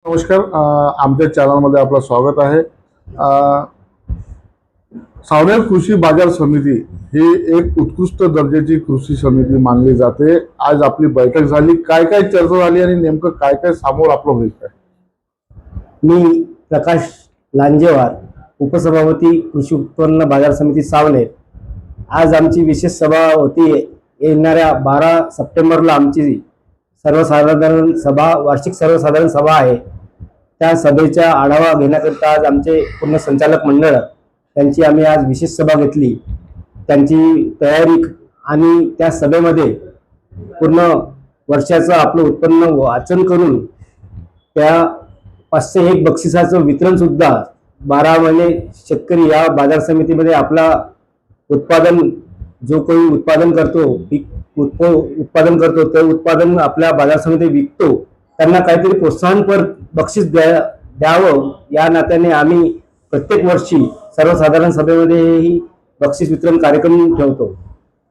नमस्कार. आमच्या चॅनलमध्ये आपलं स्वागत आहे. सावनेर कृषी बाजार समिती ही एक उत्कृष्ट दर्जाची कृषी समिती मानली जाते. आज आपली बैठक झाली, काय काय चर्चा झाली आणि नेमकं काय काय समोर आपलं होईल काय? मी प्रकाश लांजेवार, उपसभापती कृषी उत्पन्न बाजार समिती सावनेर. आज आमची विशेष सभा होती. येणाऱ्या 12 सप्टेंबरला आमची सर्वसाधारण सभा, वार्षिक सर्वसाधारण सभा आहे. त्या सभेचा आढावा घेण्याकरिता आज आमचे पूर्ण संचालक मंडळ त्यांची आम्ही आज विशेष सभा घेतली. त्यांची तयारी आणि त्या सभेमध्ये पूर्ण वर्षाचं आपलं उत्पन्न वाचन करून त्या 501 बक्षिसाचं वितरण सुद्धा 12 महिने शेतकरी या बाजार समितीमध्ये आपला उत्पादन जो कोणी उत्पादन करतो, उत्पादन करतो ते उत्पादन आपल्या बाजार समितीत विकतो, त्यांना काहीतरी प्रोत्साहनपर बक्षीस द्यावं या नात्याने आम्ही प्रत्येक वर्षी सर्वसाधारण सभेमध्ये बक्षीस वितरण कार्यक्रम ठेवतो.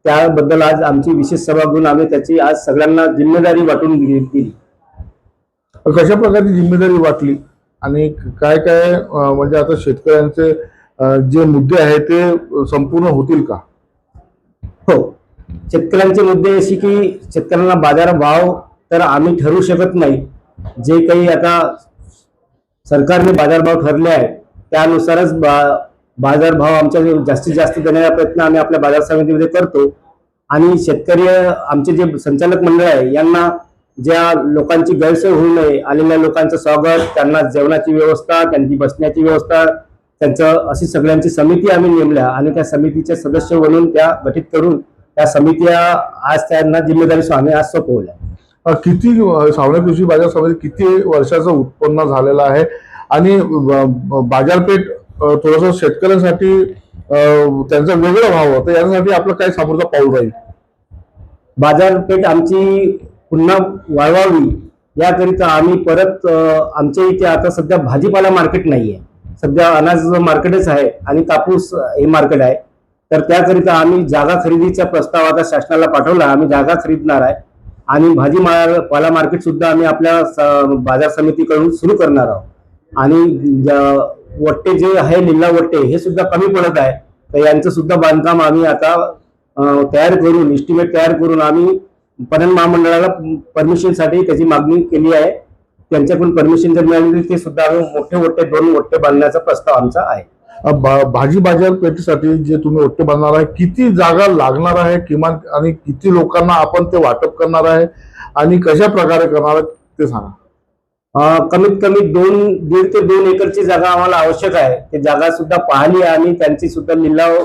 त्याबद्दल आज आमची विशेष सभा घेऊन आम्ही त्याची आज सगळ्यांना जिम्मेदारी वाटून दिली. कशा प्रकारची जिम्मेदारी वाटली आणि काय काय म्हणजे आता शेतकऱ्यांचे जे मुद्दे आहेत ते संपूर्ण होतील का? हो, शेतकऱ्यांचे मुद्दे अशी की शेतकऱ्यांना बाजार भाव तर आम्ही ठरवू शकत नाही. जे काही आता सरकारने बाजारभाव ठरले आहे त्यानुसारच बाजारभाव आमच्या जास्तीत जास्त देण्याचा प्रयत्न आम्ही आपल्या बाजार समितीमध्ये करतो. आणि शेतकरी आमचे जे संचालक मंडळ आहे यांना ज्या लोकांची गैरसोय होऊ नये, आलेल्या लोकांचं स्वागत, त्यांना जेवणाची व्यवस्था, त्यांची बसण्याची व्यवस्था, त्यांचं अशी सगळ्यांची समिती आम्ही नेमल्या आणि त्या समितीचे सदस्य म्हणून त्या गठीत करून त्या समिती आज त्यांना जिम्मेदारी आम्ही आज सोपवल्या. किती सावनेर कृषी बाजार समिती किती वर्षाचं उत्पन्न झालेलं आहे आणि बाजारपेठ थोडस शेतकऱ्यांसाठी त्यांचा वेगळा भाव होता, यासाठी आपलं काय समोरचा पाऊल राहील? बाजारपेठ आमची पुन्हा वाढवावी याकरिता आम्ही परत आमच्या इथे आता सध्या भाजीपाला मार्केट नाहीये, सध्या अनाज मार्केटच आहे आणि कापूस हे मार्केट आहे. तर त्याकरिता आम्ही जागा खरेदीचा प्रस्ताव आता शासनाला पाठवला. आम्ही जागा खरीदणार आहे आणि भाजीपाला मार्केट सुद्धा आम्ही आपल्या बाजार समितीकडून सुरू करणार आहोत. आणि वट्टे जे आहे लिल्ला वट्टे हे सुद्धा कमी पडत आहे, तर यांचं सुद्धा बांधकाम आम्ही आता तयार करून इस्टिमेट तयार करून आम्ही पणन महामंडळाला परमिशनसाठी त्याची मागणी केली आहे. त्यांच्याकडून परमिशन जर मिळाली ते सुद्धा आम्ही मोठे वट्टे 2 वट्टे बांधण्याचा प्रस्ताव आमचा आहे. भाजी बाजारपेठेसाठी जे तुम्ही वट्टे बांधणार आहे, किती जागा लागणार आहे किमान आणि किती लोकांना आपण ते वाटप करणार आहे आणि कशा प्रकारे करणार आहे ते सांगा. कमीत कमी 1.5 ते 2 एकरची जागा आम्हाला आवश्यक आहे. ते जागा सुद्धा पाहिली आणि त्यांची सुद्धा लिलाव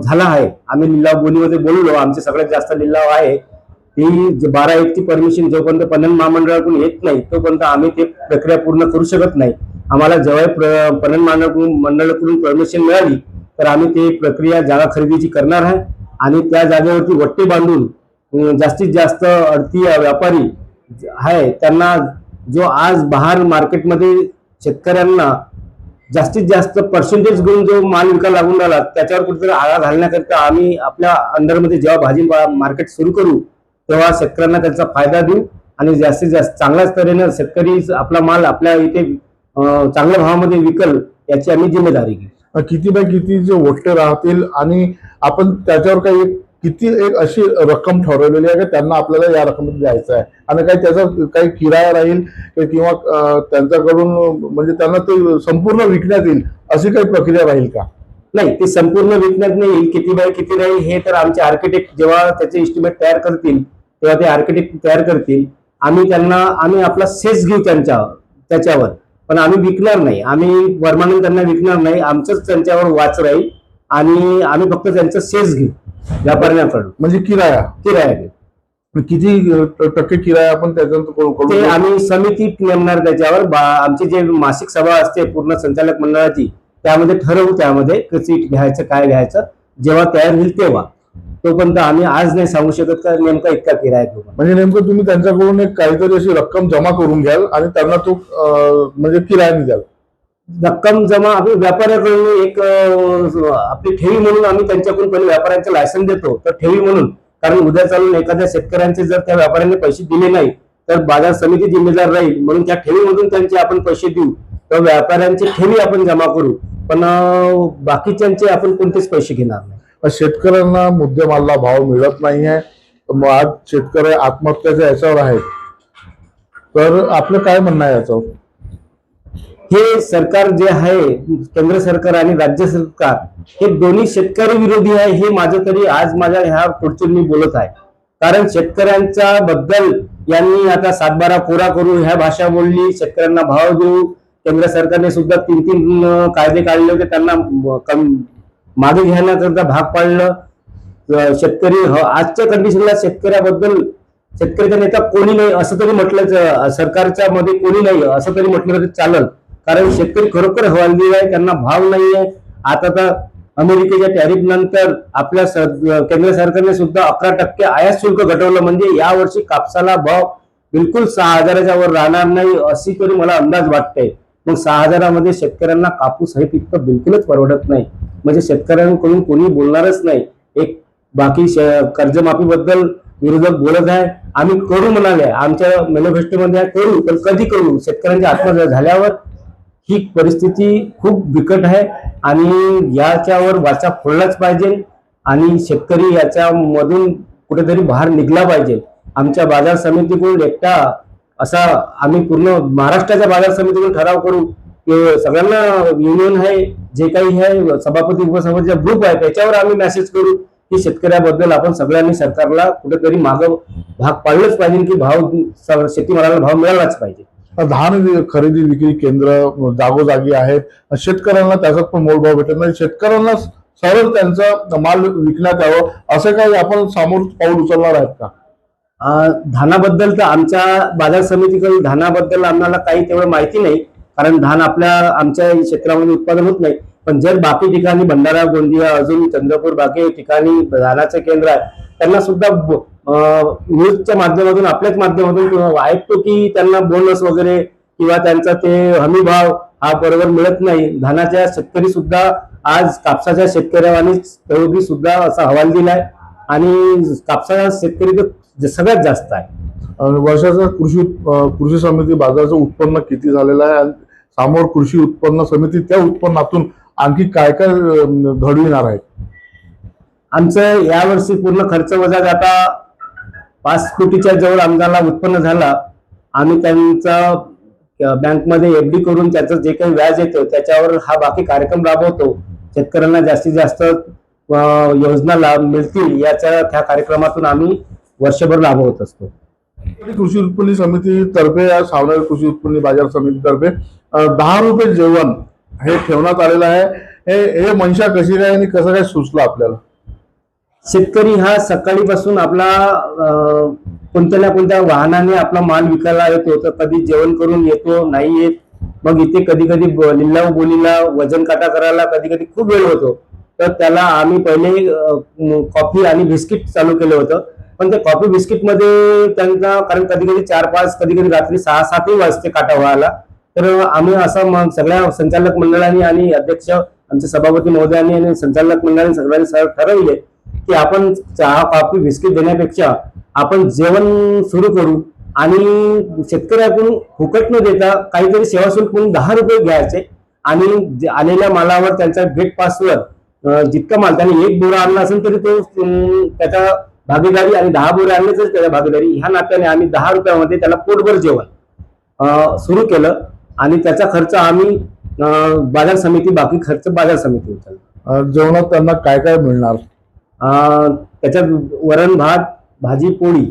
झाला आहे. आम्ही लिलाव बोलीमध्ये बोललो, आमचे सगळ्यात जास्त लिलाव आहे. ती 12/1 परमिशन जोपर्यंत पणन महामंडळाकडून येत नाही तोपर्यंत आम्ही ते प्रक्रिया पूर्ण करू शकत नाही. आम्हाला जेव्हा पणन मंडळाकडून परमिशन मिळाली तर आम्ही ते प्रक्रिया जागा खरेदीची करणार आहे आणि त्या जागेवरती वट्टे बांधून जास्तीत जास्त अडती व्यापारी आहे त्यांना जो आज बाहेर मार्केटमध्ये शेतकऱ्यांना जास्तीत जास्त पर्सेंटेज घेऊन जो माल विकायला लागून राहिला त्याच्यावर कुठेतरी आळा घालण्याकरिता आम्ही आपल्या अंडरमध्ये जेव्हा भाजी मार्केट सुरू करू तेव्हा शेतकऱ्यांना त्याचा फायदा देऊ आणि जास्तीत जास्त चांगल्याच तऱ्हेने शेतकरी आपला माल आपल्या इथे चांगल्या भावामध्ये विकल याची आम्ही जिम्मेदारी घेऊ. किती बाय किती जे वट्टे राहतील आणि आपण त्याच्यावर काही किती एक अशी रक्कम ठरवलेली आहे की त्यांना आपल्याला या रकमेत द्यायचं आहे आणि काही त्याचा काही किराया राहील किंवा त्यांच्याकडून म्हणजे त्यांना ते संपूर्ण विकण्यात येईल अशी काही प्रक्रिया राहील का? नाही, ते संपूर्ण विकण्यात नाही येईल. किती बाय किती राहील हे तर आमचे आर्किटेक्ट जेव्हा त्याचे एस्टिमेट तयार करतील तेव्हा ते आर्किटेक्ट तयार करतील. आम्ही आपला सेस घेऊ त्याच्यावर, पण आम्ही विकणार नाही. आम्ही परमानंट त्यांना विकणार नाही. आमचंच त्यांच्यावर वाच राहील आणि आम्ही फक्त त्यांचं सेस घेऊ व्यापाऱ्यांकडून, म्हणजे किराया घेऊ. किती टक्के किराया आपण त्याच्यावर ते आम्ही समितीत नेमणार. त्याच्यावर आमची जे मासिक सभा असते पूर्ण संचालक मंडळाची त्यामध्ये ठरवू, त्यामध्ये कशी घ्यायचं काय घ्यायचं जेव्हा तयार होईल तेव्हा. तोपर्यंत आम्ही आज नाही सांगू शकत का नेमका इतका किराया घेऊ. म्हणजे नेमकं तुम्ही त्यांच्याकडून एक काहीतरी अशी रक्कम जमा करून घ्याल आणि त्यांना तो म्हणजे किरायाने द्याल. रक्कम जमा आम्ही व्यापाऱ्याकडून एक आपली ठेवी म्हणून आम्ही त्यांच्याकडून पहिले व्यापाऱ्यांचं लायसन देतो. तर ठेवी म्हणून, कारण उद्या चालून एखाद्या शेतकऱ्यांचे जर त्या व्यापाऱ्यांनी पैसे दिले नाही तर बाजार समिती जिम्मेदार राहील, म्हणून त्या ठेवीमधून त्यांचे आपण पैसे देऊ, तर व्यापाऱ्यांची ठेवी आपण जमा करू, पण बाकीच्यांचे आपण कोणतेच पैसे घेणार नाही. शेतकऱ्यांना मुद्देमालला भाव मिळत नाहीये, मग आज शेतकरी आत्महत्याच्या याच्यावर आहेत, तर आपलं काय म्हणणं आहे याच्यावर? हे सरकार जे आहे, केंद्र सरकार आणि राज्य सरकार, हे दोन्ही शेतकरी विरोधी आहे. हे माझं तरी आज माझ्या ह्या पुढचे मी बोलत आहे, कारण शेतकऱ्यांच्या बद्दल यांनी आता 7-12 कोरा करू ह्या भाषा बोलली, शेतकऱ्यांना भाव देऊ. केंद्र सरकारने सुद्धा 3 कायदे काढले होते, त्यांना मागे घेण्याकरता भाग पाडलं. शेतकरी आजच्या कंडिशनला शेतकऱ्याबद्दल, शेतकऱ्याचा नेता कोणी नाही असं तरी म्हटलं, सरकारच्या मध्ये कोणी नाही असं तरी म्हटलं तरी चालेल, कारण शेतकरी खरोखर हवालदिल आहे, त्यांना भाव नाहीये. आता तर अमेरिकेच्या टॅरिफ नंतर आपल्या केंद्र सरकारने सुद्धा 11% आयात शुल्क घटवलं, म्हणजे यावर्षी कापसाला भाव बिलकुल 6,000च्या वर राहणार नाही अशी तरी मला अंदाज वाटते. मग 6,000मध्ये शेतकऱ्यांना कापूस हे पिकं बिलकुलच परवडत नाही, म्हणजे शेतकऱ्यांकडून कोणी बोलणारच नाही. एक बाकी कर्जमाफीबद्दल विरोधक बोलत आहे, आम्ही करू म्हणाले, आमच्या मॅनिफेस्टोमध्ये करू, पण कधी करू? शेतकऱ्यांची आत्महत्या झाल्यावर. ही परिस्थिती खूप बिकट आहे आणि याच्यावर वाचा फोडलाच पाहिजे आणि शेतकरी याच्यामधून कुठेतरी बाहेर निघला पाहिजे. आमच्या बाजार समितीकडून एकटा असा आम्ही पूर्ण महाराष्ट्राच्या बाजार समितीकडून ठराव करू की सगळ्यांना युनियन आहे, जे काही आहे सभापती उपसभापतीचा ग्रुप आहे, त्याच्यावर आम्ही मेसेज करू की शेतकऱ्याबद्दल आपण सगळ्यांनी सरकारला कुठेतरी मागं भाग पाडलंच पाहिजे की भाव, शेतीमालाला भाव मिळालाच पाहिजे. धान खरेदी विक्री केंद्र जागोजागी आहेत, शेतकऱ्यांना त्याचा पण मोलभाव भेटत नाही, शेतकऱ्यांना सरळ त्यांचा माल विकण्यात यावं असं काही आपण समोर पाऊल उचलणार आहेत का? धानाबद्दल तर आमच्या बाजार समितीकडे धानाबद्दल आम्हाला काही तेवढं माहिती नाही, कारण धान आमच्या क्षेत्रामध्ये उत्पादन होत नाही. पण जर बाकी ठिकाणी भंडारा, गोंदिया, अजून चंद्रपूर बाकी ठिकाणी धानाचं केंद्र आहे, त्यांना सुद्धा न्यूजच्या माध्यमातून, आपल्याच माध्यमातून ऐकतो की त्यांना बोनस वगैरे किंवा त्यांचा ते हमी भाव हा बरोबर मिळत नाही. धानाच्या शेतकरी सुद्धा आज कापसाच्या शेतकऱ्यांनी सुद्धा असा हवाल दिलाय आणि कापसाचा शेतकरी तर सगळ्यात जास्त आहे. वर्षाचा कृषी समिती बाजाराचं उत्पन्न किती झालेलं आहे आणि समोर कृषी उत्पन्न समिती त्या उत्पन्नातून आणखी काय काय घडविणार आहे? आमचं यावर्षी पूर्ण खर्च वजा जाता 5 कोटीच्या जवळ आमदारला उत्पन्न झाला. आम्ही त्यांचा बँकमध्ये एफडी करून त्याचं जे काही व्याज येतं त्याच्यावर हा बाकी कार्यक्रम राबवतो. शेतकऱ्यांना जास्तीत जास्त योजना लाभ मिळतील याच्या त्या कार्यक्रमातून आम्ही वर्षभर राबवत असतो. कृषी उत्पन्न समितीतर्फे या सावनेर कृषी उत्पन्न बाजार समितीतर्फे 10 रुपये जेवण हे ठेवण्यात आलेलं आहे. हे मनशा कशी काय आणि कसं काय सुचलं आपल्याला? शेतकरी हा सकाळीपासून आपला कोणत्या ना कोणत्या वाहनाने आपला माल विकायला येतो, तर कधी जेवण करून येतो, नाही येत. मग इथे कधी कधी लिलाव बोलीला वजन काटा करायला कधी कधी खूप वेळ होतो, तर त्याला आम्ही पहिले कॉफी आणि बिस्किट चालू केलं होतं. पण ते कॉफी बिस्किट मध्ये त्यांचा, कारण कधी कधी 4-5 कधी कधी रात्री 6-7 वाजते काटा व्हायला, तर आम्ही असं मग सगळ्या संचालक मंडळाने आणि अध्यक्ष आमचे सभापती महोदयांनी आणि संचालक मंडळाने सगळ्यांनी ठरवले की आपण चहा कॉफी बिस्किट देण्यापेक्षा आपण जेवण सुरू करू आणि शेतकऱ्याकडून फुकट न देता काहीतरी सेवा शुल्क म्हणून 10 रुपये घ्यायचे आणि आलेल्या मालावर त्यांच्या गेट पासवर जितका माल त्याने 1 बोरा आणला असेल तरी तो त्याचा भागीदारी आणि 10 बोरे आणले तर त्याच्या भागीदारी, ह्या नात्याने आम्ही 10 रुपयामध्ये त्याला पोटभर जेवण सुरू केलं आणि त्याचा खर्च आम्ही बाजार समिती, बाकी खर्च बाजार समिती उचलला. जेवणात त्यांना काय काय मिळणार? त्याच्यात वरण भात, भाजी पोळी,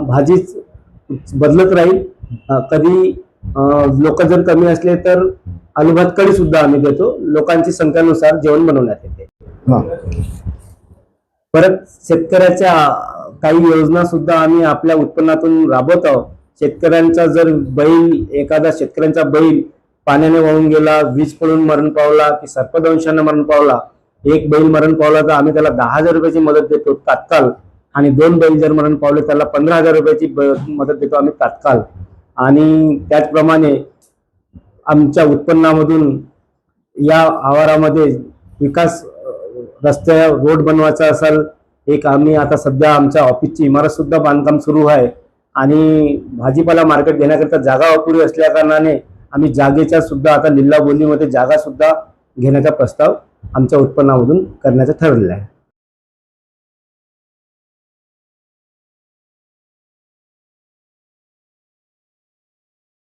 भाजीच बदलत राहील. कधी लोक जर कमी असले तर आलू भात कढी सुद्धा आम्ही देतो. लोकांची संख्येनुसार जेवण बनवण्यात येते. परत शेतकऱ्याच्या काही योजना सुद्धा आम्ही आपल्या उत्पन्नातून राबवत आहोत. शेतकऱ्यांचा जर बैल, एखादा शेतकऱ्यांचा बैल पाण्याने वाहून गेला, वीज पडून मरण पावला की सर्पदंशाने मरण पावला, एक बैल मरण पावला तर आम्ही त्याला 10,000 रुपयाची मदत देतो तात्काळ, आणि 2 बैल जर मरण पावले त्याला 15,000 रुपयाची मदत देतो आम्ही तात्काळ. आणि त्याचप्रमाणे आमच्या उत्पन्नामधून या आवारामध्ये विकास, रस्ते, रोड बनवायचा असेल, एक आम्ही आता सध्या आमच्या ऑफिसची इमारत सुद्धा बांधकाम सुरू आहे, आणि भाजीपाला मार्केट घेण्याकरिता जागा अपुरी असल्या कारणाने आम्ही जागेचा सुद्धा आता लिल्ला बोलीमध्ये जागा सुद्धा घेण्याचा प्रस्ताव आमच्या उत्पन्नामधून करण्याचं ठरलेलं आहे.